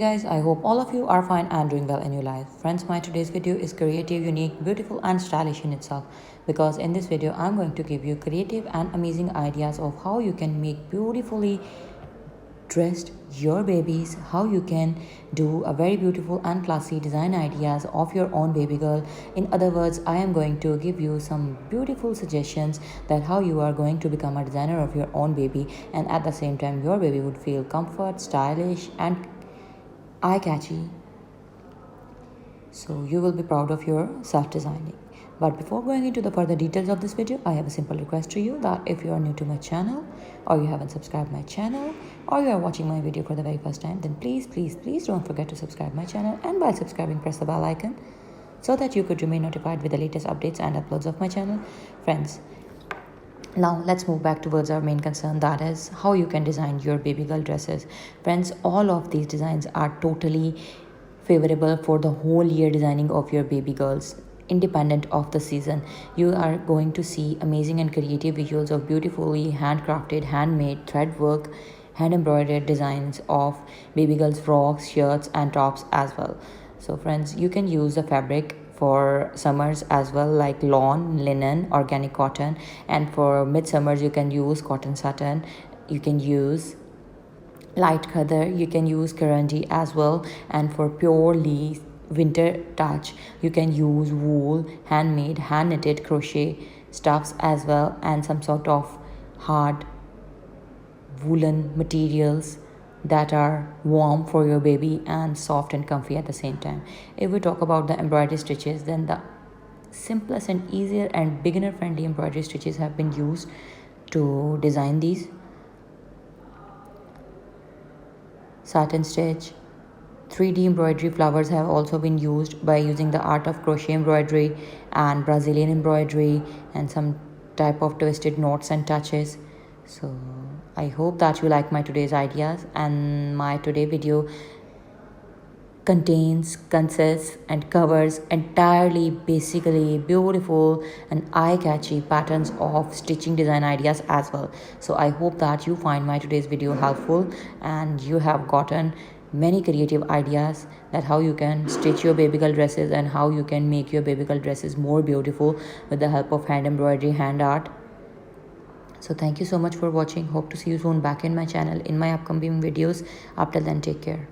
Guys, I hope all of you are fine and doing well in your life. Friends, my today's video is creative, unique, beautiful and stylish in itself, because in this video I'm going to give you creative and amazing ideas of how you can make beautifully dressed your babies, how you can do a very beautiful and classy design ideas of your own baby girl. In other words, I am going to give you some beautiful suggestions that how you are going to become a designer of your own baby, and at the same time your baby would feel comfort, stylish and eye-catchy, so you will be proud of your self-designing. But before going into the further details of this video, I have a simple request to you that if you are new to my channel, or you haven't subscribed my channel, or you are watching my video for the very first time, then please don't forget to subscribe my channel, and by subscribing press the bell icon so that you could remain notified with the latest updates and uploads of my channel. Friends, now let's move back towards our main concern, that is how you can design your baby girl dresses. Friends, all of these designs are totally favorable for the whole year designing of your baby girls, independent of the season. You are going to see amazing and creative visuals of beautifully handcrafted, handmade, thread work, hand embroidered designs of baby girls frocks, shirts and tops as well. So friends, you can use the fabric for summers as well, like lawn, linen, organic cotton, and for midsummers you can use cotton satin, you can use light color, you can use trendy as well, and for purely winter touch you can use wool, handmade, hand knitted crochet stuffs as well, and some sort of hard woolen materials that are warm for your baby and soft and comfy at the same time. If we talk about the embroidery stitches, then the simplest and easier and beginner friendly embroidery stitches have been used to design these. Satin stitch, 3D embroidery flowers have also been used by using the art of crochet embroidery and Brazilian embroidery and some type of twisted knots and touches. So I hope that you like my today's ideas, and my today video consists and covers entirely basically beautiful and eye-catchy patterns of stitching design ideas as well. So I hope that you find my today's video helpful and you have gotten many creative ideas that how you can stitch your baby girl dresses and how you can make your baby girl dresses more beautiful with the help of hand embroidery, hand art. So thank you so much for watching. Hope to see you soon back in my channel in my upcoming videos. Up till then, take care.